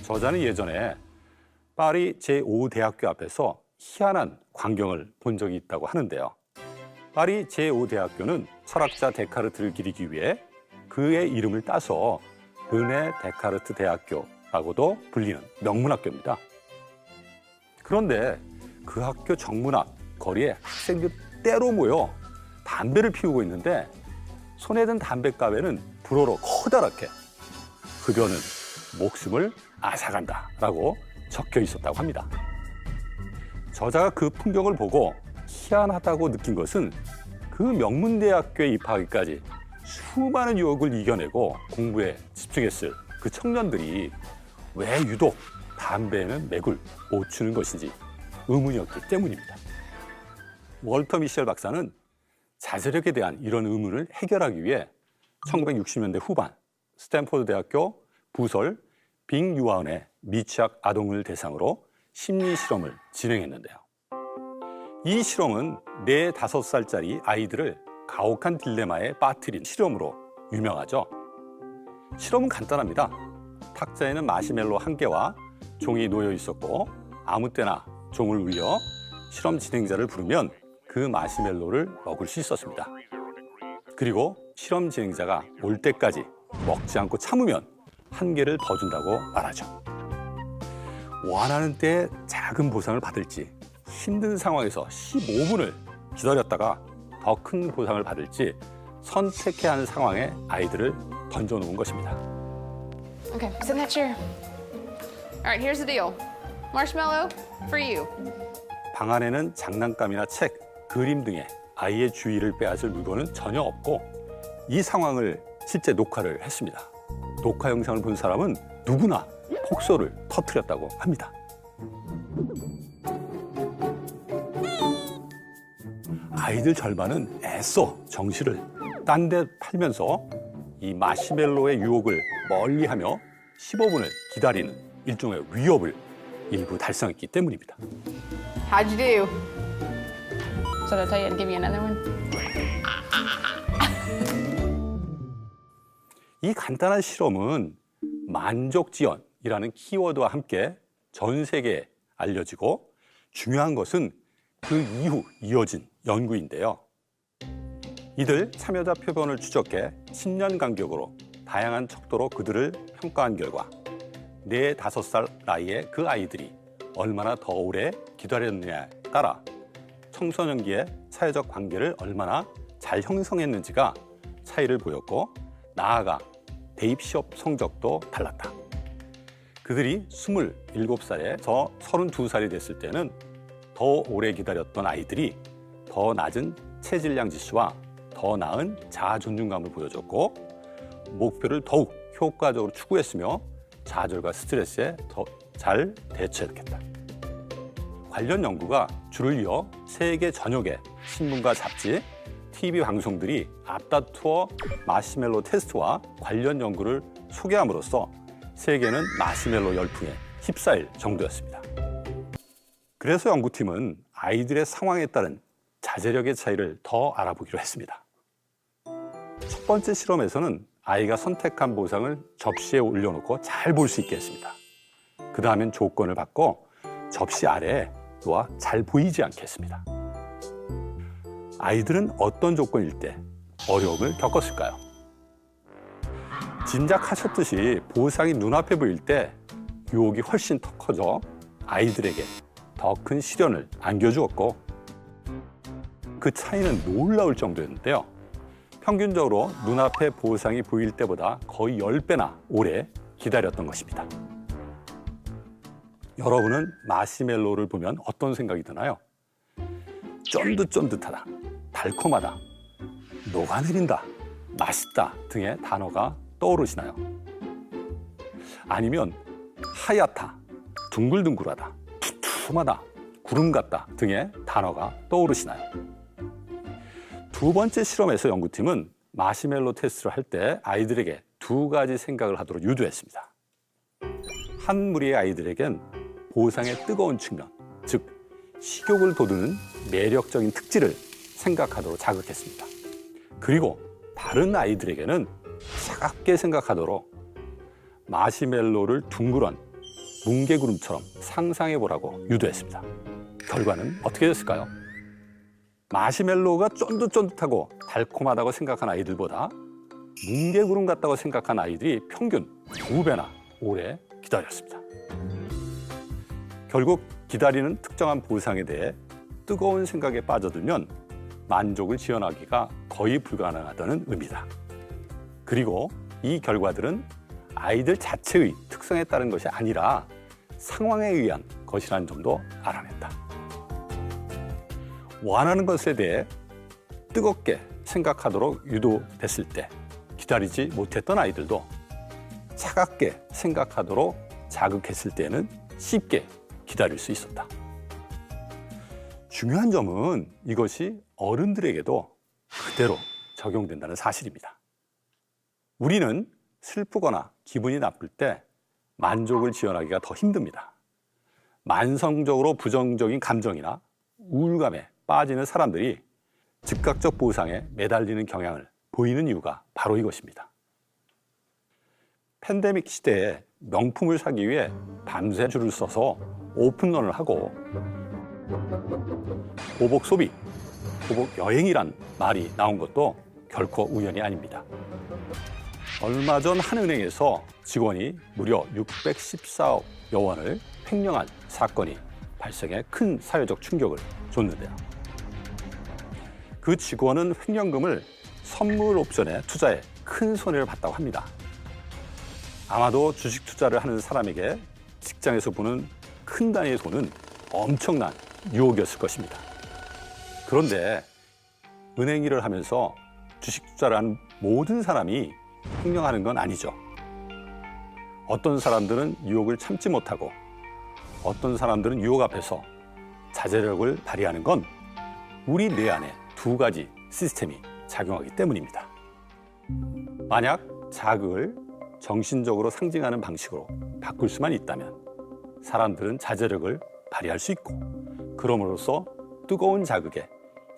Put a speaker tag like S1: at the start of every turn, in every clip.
S1: 저자는 예전에 파리 제5대학교 앞에서 희한한 광경을 본 적이 있다고 하는데요. 파리 제5대학교는 철학자 데카르트를 기리기 위해 그의 이름을 따서 르네 데카르트 대학교라고도 불리는 명문학교입니다. 그런데 그 학교 정문 앞 거리에 학생들 때로 모여 담배를 피우고 있는데 손에 든 담뱃가베는 불어로 커다랗게 흡연은 목숨을 앗아간다라고 적혀 있었다고 합니다. 저자가 그 풍경을 보고 희한하다고 느낀 것은 그 명문대학교에 입학하기까지 수많은 유혹을 이겨내고 공부에 집중했을 그 청년들이 왜 유독 담배에는 맥을 못 추는 것인지 의문이었기 때문입니다. 월터 미셸 박사는 자제력에 대한 이런 의문을 해결하기 위해 1960년대 후반 스탠포드 대학교 부설 빅 유아원의 미취학 아동을 대상으로 심리 실험을 진행했는데요. 이 실험은 4, 5살짜리 아이들을 가혹한 딜레마에 빠뜨린 실험으로 유명하죠. 실험은 간단합니다. 탁자에는 마시멜로 1개와 종이 놓여 있었고 아무 때나 종을 울려 실험 진행자를 부르면 그 마시멜로를 먹을 수 있었습니다. 그리고 실험 진행자가 올 때까지 먹지 않고 참으면 1개를 더 준다고 말하죠. 원하는 때에 작은 보상을 받을지 힘든 상황에서 15분을 기다렸다가 더 큰 보상을 받을지 선택해야 하는 상황에 아이들을 던져놓은 것입니다.
S2: Okay, sit in that chair. All right, here's the deal. Marshmallow for you.
S1: 방 안에는 장난감이나 책, 그림 등의 아이의 주의를 빼앗을 물건은 전혀 없고 이 상황을 실제 녹화를 했습니다. 녹화 영상을 본 사람은 누구나 폭소를 터뜨렸다고 합니다. 아이들 절반은 애써 정신을 딴 데 팔면서 이 마시멜로의 유혹을 멀리하며 15분을 기다리는 일종의 위협을 일부 달성했기 때문입니다.
S2: How'd you do? So did I tell you I'd give you another one?
S1: 이 간단한 실험은 만족지연이라는 키워드와 함께 전 세계에 알려지고 중요한 것은 그 이후 이어진 연구인데요. 이들 참여자 표본을 추적해 10년 간격으로 다양한 척도로 그들을 평가한 결과 4, 5살 나이의 그 아이들이 얼마나 더 오래 기다렸느냐에 따라 청소년기의 사회적 관계를 얼마나 잘 형성했는지가 차이를 보였고 나아가 대입 시험 성적도 달랐다. 그들이 27살에서 32살이 됐을 때는 더 오래 기다렸던 아이들이 더 낮은 체질량 지수와 더 나은 자아 존중감을 보여줬고 목표를 더욱 효과적으로 추구했으며 좌절과 스트레스에 더 잘 대처했겠다. 관련 연구가 줄을 이어 세계 전역의 신문과 잡지, TV 방송들이 앞다투어 마시멜로 테스트와 관련 연구를 소개함으로써 세계는 마시멜로 열풍에 휩싸일 정도였습니다. 그래서 연구팀은 아이들의 상황에 따른 자제력의 차이를 더 알아보기로 했습니다. 첫 번째 실험에서는 아이가 선택한 보상을 접시에 올려놓고 잘 볼 수 있게 했습니다. 그 다음엔 조건을 바꿔 접시 아래에 놓아 잘 보이지 않게 했습니다. 아이들은 어떤 조건일 때 어려움을 겪었을까요? 짐작하셨듯이 보상이 눈앞에 보일 때 유혹이 훨씬 더 커져 아이들에게 더 큰 시련을 안겨주었고 그 차이는 놀라울 정도였는데요. 평균적으로 눈앞에 보상이 보일 때보다 거의 10배나 오래 기다렸던 것입니다. 여러분은 마시멜로를 보면 어떤 생각이 드나요? 쫀득쫀득하다, 달콤하다, 녹아내린다, 맛있다 등의 단어가 떠오르시나요? 아니면 하얗다, 둥글둥글하다, 두툼하다, 구름 같다 등의 단어가 떠오르시나요? 두 번째 실험에서 연구팀은 마시멜로 테스트를 할 때 아이들에게 2가지 생각을 하도록 유도했습니다. 한 무리의 아이들에겐 보상의 뜨거운 측면, 즉 식욕을 돋우는 매력적인 특질을 생각하도록 자극했습니다. 그리고 다른 아이들에게는 차갑게 생각하도록 마시멜로를 둥그런 뭉게구름처럼 상상해보라고 유도했습니다. 결과는 어떻게 됐을까요? 마시멜로우가 쫀득쫀득하고 달콤하다고 생각한 아이들보다 뭉게구름 같다고 생각한 아이들이 평균 2배나 오래 기다렸습니다. 결국 기다리는 특정한 보상에 대해 뜨거운 생각에 빠져들면 만족을 지어나기가 거의 불가능하다는 의미다. 그리고 이 결과들은 아이들 자체의 특성에 따른 것이 아니라 상황에 의한 것이라는 점도 알아냈다. 원하는 것에 대해 뜨겁게 생각하도록 유도됐을 때 기다리지 못했던 아이들도 차갑게 생각하도록 자극했을 때는 쉽게 기다릴 수 있었다. 중요한 점은 이것이 어른들에게도 그대로 적용된다는 사실입니다. 우리는 슬프거나 기분이 나쁠 때 만족을 지어나기가 더 힘듭니다. 만성적으로 부정적인 감정이나 우울감에 빠지는 사람들이 즉각적 보상에 매달리는 경향을 보이는 이유가 바로 이것입니다. 팬데믹 시대에 명품을 사기 위해 밤새 줄을 서서 오픈런을 하고 보복 소비, 보복 여행이란 말이 나온 것도 결코 우연이 아닙니다. 얼마 전 한 은행에서 직원이 무려 614억 여원을 횡령한 사건이 발생해 큰 사회적 충격을 줬는데요. 그 직원은 횡령금을 선물 옵션에 투자해 큰 손해를 봤다고 합니다. 아마도 주식 투자를 하는 사람에게 직장에서 보는 큰 단위의 돈은 엄청난 유혹이었을 것입니다. 그런데 은행 일을 하면서 주식 투자를 하는 모든 사람이 횡령하는 건 아니죠. 어떤 사람들은 유혹을 참지 못하고 어떤 사람들은 유혹 앞에서 자제력을 발휘하는 건 우리 뇌 안에 두 가지 시스템이 작용하기 때문입니다. 만약 자극을 정신적으로 상징하는 방식으로 바꿀 수만 있다면 사람들은 자제력을 발휘할 수 있고 그럼으로써 뜨거운 자극에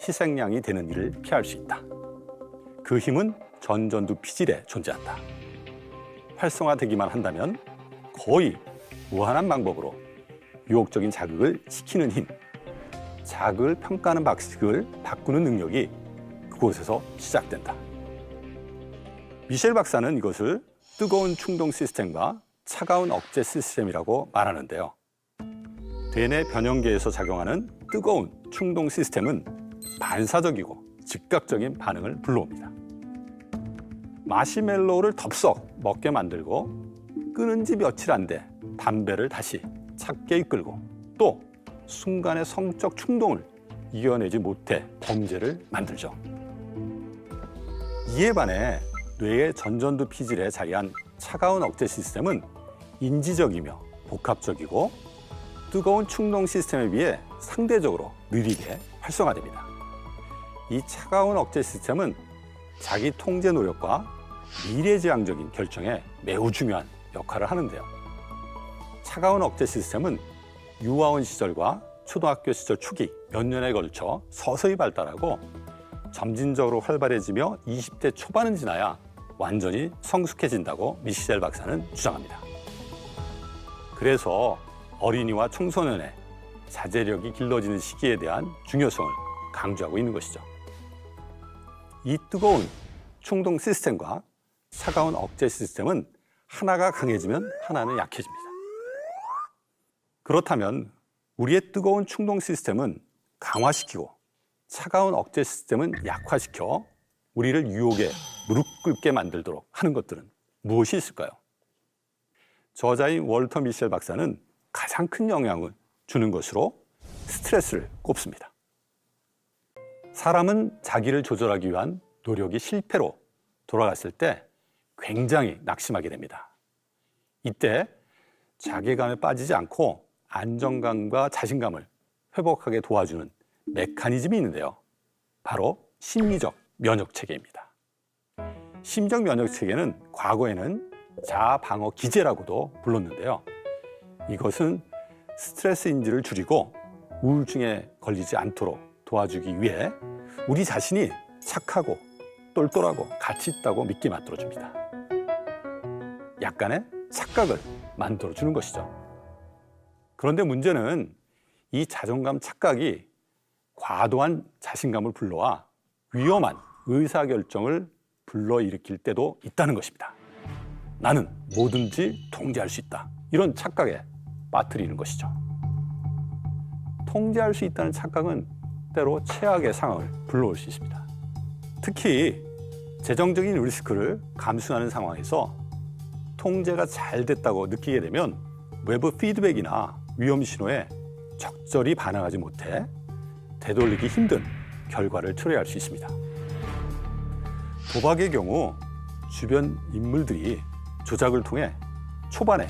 S1: 희생양이 되는 일을 피할 수 있다. 그 힘은 전전두피질에 존재한다. 활성화되기만 한다면 거의 무한한 방법으로 유혹적인 자극을 시키는 힘, 자극을 평가하는 방식을 바꾸는 능력이 그곳에서 시작된다. 미셸 박사는 이것을 뜨거운 충동 시스템과 차가운 억제 시스템이라고 말하는데요. 대뇌 변형계에서 작용하는 뜨거운 충동 시스템은 반사적이고 즉각적인 반응을 불러옵니다. 마시멜로우를 덥석 먹게 만들고 끄는 지 며칠 안 돼 담배를 다시 찾게 이끌고 또 순간의 성적 충동을 이겨내지 못해 범죄를 만들죠. 이에 반해 뇌의 전전두피질에 자리한 차가운 억제 시스템은 인지적이며 복합적이고 뜨거운 충동 시스템에 비해 상대적으로 느리게 활성화됩니다. 이 차가운 억제 시스템은 자기 통제 노력과 미래지향적인 결정에 매우 중요한 역할을 하는데요. 차가운 억제 시스템은 유아원 시절과 초등학교 시절 초기 몇 년에 걸쳐 서서히 발달하고 점진적으로 활발해지며 20대 초반은 지나야 완전히 성숙해진다고 미셸 박사는 주장합니다. 그래서 어린이와 청소년의 자제력이 길러지는 시기에 대한 중요성을 강조하고 있는 것이죠. 이 뜨거운 충동 시스템과 차가운 억제 시스템은 하나가 강해지면 하나는 약해집니다. 그렇다면 우리의 뜨거운 충동 시스템은 강화시키고 차가운 억제 시스템은 약화시켜 우리를 유혹에 무릎 꿇게 만들도록 하는 것들은 무엇이 있을까요? 저자인 월터 미셸 박사는 가장 큰 영향을 주는 것으로 스트레스를 꼽습니다. 사람은 자기를 조절하기 위한 노력이 실패로 돌아갔을 때 굉장히 낙심하게 됩니다. 이때 자괴감에 빠지지 않고 안정감과 자신감을 회복하게 도와주는 메커니즘이 있는데요. 바로 심리적 면역체계입니다. 심적 면역체계는 과거에는 자아방어 기제라고도 불렀는데요. 이것은 스트레스 인지를 줄이고 우울증에 걸리지 않도록 도와주기 위해 우리 자신이 착하고 똘똘하고 가치 있다고 믿게 만들어줍니다. 약간의 착각을 만들어주는 것이죠. 그런데 문제는 이 자존감 착각이 과도한 자신감을 불러와 위험한 의사결정을 불러일으킬 때도 있다는 것입니다. 나는 뭐든지 통제할 수 있다. 이런 착각에 빠뜨리는 것이죠. 통제할 수 있다는 착각은 때로 최악의 상황을 불러올 수 있습니다. 특히 재정적인 리스크를 감수하는 상황에서 통제가 잘 됐다고 느끼게 되면 외부 피드백이나 위험 신호에 적절히 반응하지 못해 되돌리기 힘든 결과를 초래할 수 있습니다. 도박의 경우 주변 인물들이 조작을 통해 초반에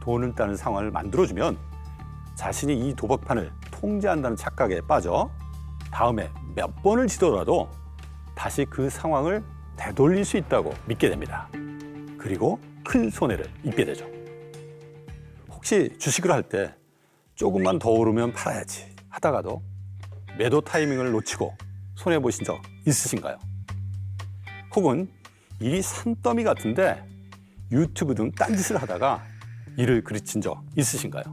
S1: 돈을 따는 상황을 만들어주면 자신이 이 도박판을 통제한다는 착각에 빠져 다음에 몇 번을 지더라도 다시 그 상황을 되돌릴 수 있다고 믿게 됩니다. 그리고 큰 손해를 입게 되죠. 혹시 주식을 할 때 조금만 더 오르면 팔아야지 하다가도 매도 타이밍을 놓치고 손해보신 적 있으신가요? 혹은 일이 산더미 같은데 유튜브 등 딴짓을 하다가 일을 그르친 적 있으신가요?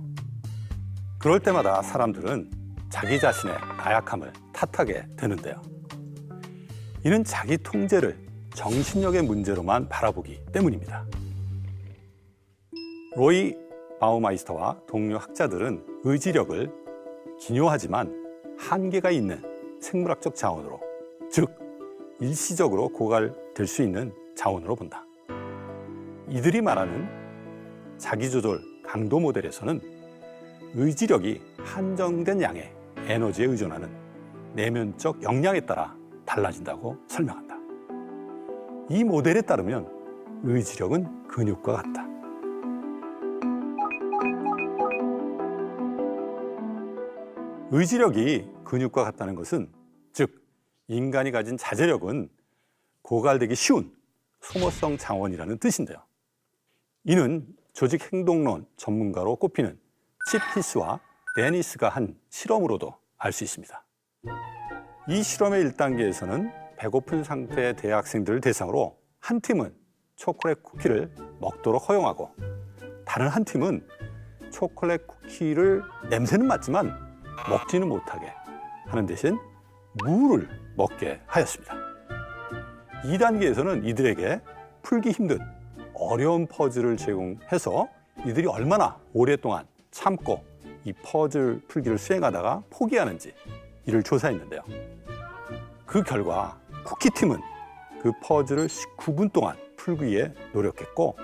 S1: 그럴 때마다 사람들은 자기 자신의 나약함을 탓하게 되는데요. 이는 자기 통제를 정신력의 문제로만 바라보기 때문입니다. 로이 바우마이스터와 동료 학자들은 의지력을 기묘하지만 한계가 있는 생물학적 자원으로, 즉 일시적으로 고갈될 수 있는 자원으로 본다. 이들이 말하는 자기조절 강도 모델에서는 의지력이 한정된 양의 에너지에 의존하는 내면적 역량에 따라 달라진다고 설명한다. 이 모델에 따르면 의지력은 근육과 같다. 의지력이 근육과 같다는 것은, 즉 인간이 가진 자제력은 고갈되기 쉬운 소모성 자원이라는 뜻인데요. 이는 조직 행동론 전문가로 꼽히는 칩 히스와 데니스가 한 실험으로도 알 수 있습니다. 이 실험의 1단계에서는 배고픈 상태의 대학생들을 대상으로 한 팀은 초콜릿 쿠키를 먹도록 허용하고 다른 한 팀은 초콜릿 쿠키를 냄새는 맡지만 먹지는 못하게 하는 대신 무를 먹게 하였습니다. 2단계에서는 이들에게 풀기 힘든 어려운 퍼즐을 제공해서 이들이 얼마나 오랫동안 참고 이 퍼즐 풀기를 수행하다가 포기하는지 이를 조사했는데요. 그 결과 쿠키팀은 그 퍼즐을 19분 동안 풀기 위해 노력했고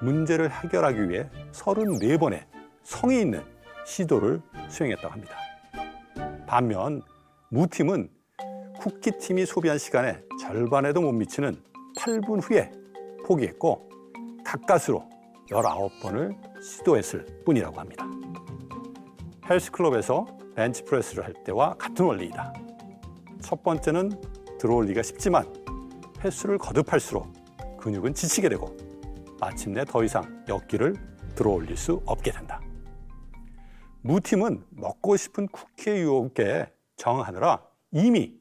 S1: 문제를 해결하기 위해 34번의 성의 있는 시도를 수행했다고 합니다. 반면 무팀은 쿠키팀이 소비한 시간의 절반에도 못 미치는 8분 후에 포기했고 가까스로 19번을 시도했을 뿐이라고 합니다. 헬스클럽에서 벤치프레스를 할 때와 같은 원리이다. 첫 번째는 들어올리기가 쉽지만 횟수를 거듭할수록 근육은 지치게 되고 마침내 더 이상 역기를 들어올릴 수 없게 된다. 무팀은 먹고 싶은 쿠키의 유혹에 저항하느라 이미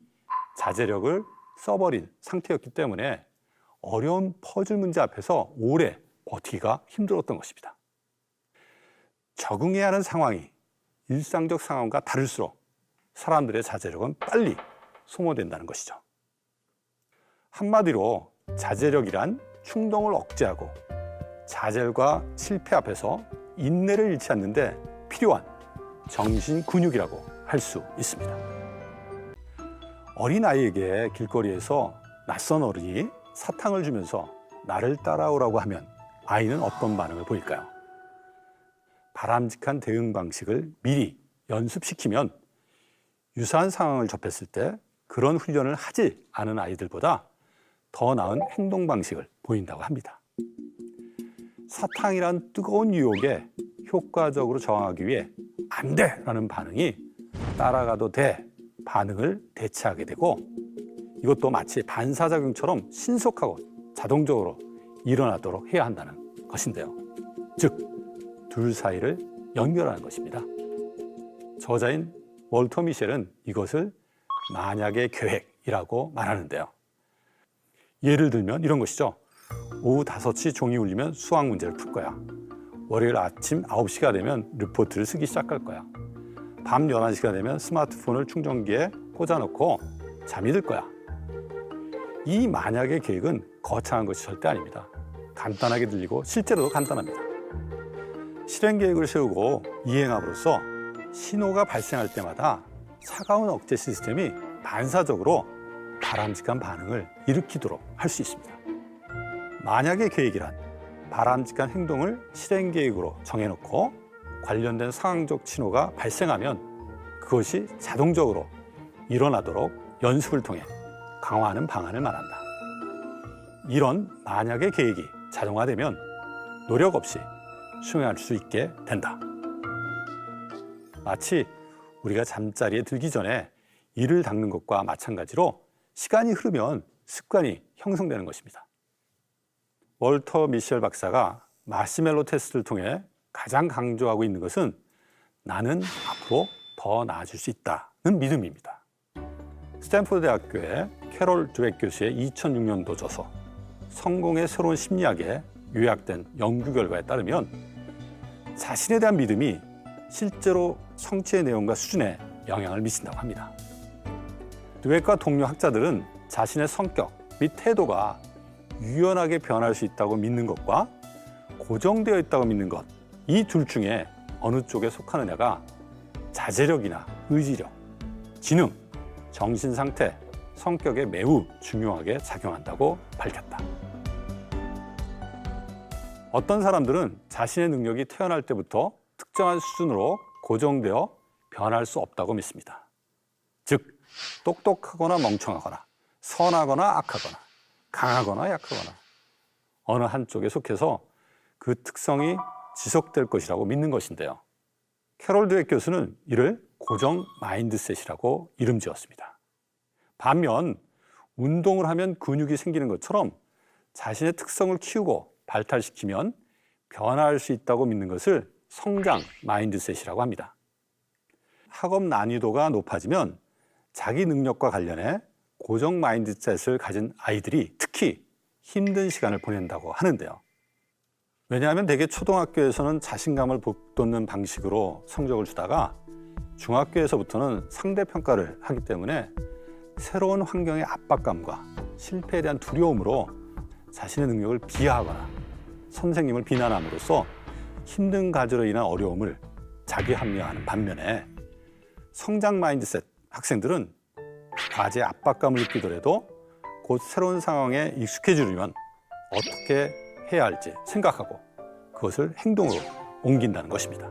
S1: 자제력을 써버린 상태였기 때문에 어려운 퍼즐 문제 앞에서 오래 버티기가 힘들었던 것입니다. 적응해야 하는 상황이 일상적 상황과 다를수록 사람들의 자제력은 빨리 소모된다는 것이죠. 한마디로 자제력이란 충동을 억제하고 좌절과 실패 앞에서 인내를 잃지 않는데 필요한 정신 근육이라고 할 수 있습니다. 어린아이에게 길거리에서 낯선 어른이 사탕을 주면서 나를 따라오라고 하면 아이는 어떤 반응을 보일까요? 바람직한 대응 방식을 미리 연습시키면 유사한 상황을 접했을 때 그런 훈련을 하지 않은 아이들보다 더 나은 행동 방식을 보인다고 합니다. 사탕이란 뜨거운 유혹에 효과적으로 저항하기 위해 안 돼! 라는 반응이 따라가도 돼! 반응을 대체하게 되고 이것도 마치 반사작용처럼 신속하고 자동적으로 일어나도록 해야 한다는 것인데요. 즉, 둘 사이를 연결하는 것입니다. 저자인 월터 미셸은 이것을 만약의 계획이라고 말하는데요. 예를 들면 이런 것이죠. 오후 5시 종이 울리면 수학 문제를 풀 거야. 월요일 아침 9시가 되면 리포트를 쓰기 시작할 거야. 밤 11시가 되면 스마트폰을 충전기에 꽂아놓고 잠이 들 거야. 이 만약의 계획은 거창한 것이 절대 아닙니다. 간단하게 들리고 실제로도 간단합니다. 실행 계획을 세우고 이행함으로써 신호가 발생할 때마다 차가운 억제 시스템이 반사적으로 바람직한 반응을 일으키도록 할 수 있습니다. 만약의 계획이란 바람직한 행동을 실행 계획으로 정해놓고 관련된 상황적 신호가 발생하면 그것이 자동적으로 일어나도록 연습을 통해 강화하는 방안을 말한다. 이런 만약의 계획이 자동화되면 노력 없이 수행할 수 있게 된다. 마치 우리가 잠자리에 들기 전에 이를 닦는 것과 마찬가지로 시간이 흐르면 습관이 형성되는 것입니다. 월터 미셸 박사가 마시멜로 테스트를 통해 가장 강조하고 있는 것은 나는 앞으로 더 나아질 수 있다는 믿음입니다. 스탠포드 대학교의 캐롤 드웨 교수의 2006년도 저서 성공의 새로운 심리학에 요약된 연구 결과에 따르면 자신에 대한 믿음이 실제로 성취의 내용과 수준에 영향을 미친다고 합니다. 드웨과 동료 학자들은 자신의 성격 및 태도가 유연하게 변할 수 있다고 믿는 것과 고정되어 있다고 믿는 것, 이 둘 중에 어느 쪽에 속하느냐가 자제력이나 의지력, 지능, 정신 상태, 성격에 매우 중요하게 작용한다고 밝혔다. 어떤 사람들은 자신의 능력이 태어날 때부터 특정한 수준으로 고정되어 변할 수 없다고 믿습니다. 즉, 똑똑하거나 멍청하거나 선하거나 악하거나 강하거나 약하거나 어느 한쪽에 속해서 그 특성이 지속될 것이라고 믿는 것인데요. 캐롤 드웨 교수는 이를 고정 마인드셋이라고 이름 지었습니다. 반면 운동을 하면 근육이 생기는 것처럼 자신의 특성을 키우고 발달시키면 변화할 수 있다고 믿는 것을 성장 마인드셋이라고 합니다. 학업 난이도가 높아지면 자기 능력과 관련해 고정 마인드셋을 가진 아이들이 특히 힘든 시간을 보낸다고 하는데요. 왜냐하면 대개 초등학교에서는 자신감을 북돋는 방식으로 성적을 주다가 중학교에서부터는 상대평가를 하기 때문에 새로운 환경의 압박감과 실패에 대한 두려움으로 자신의 능력을 비하하거나 선생님을 비난함으로써 힘든 과제로 인한 어려움을 자기 합리화하는 반면에 성장 마인드셋 학생들은 과제 압박감을 느끼더라도 곧 새로운 상황에 익숙해지려면 어떻게 해야 할지 생각하고 그것을 행동으로 옮긴다는 것입니다.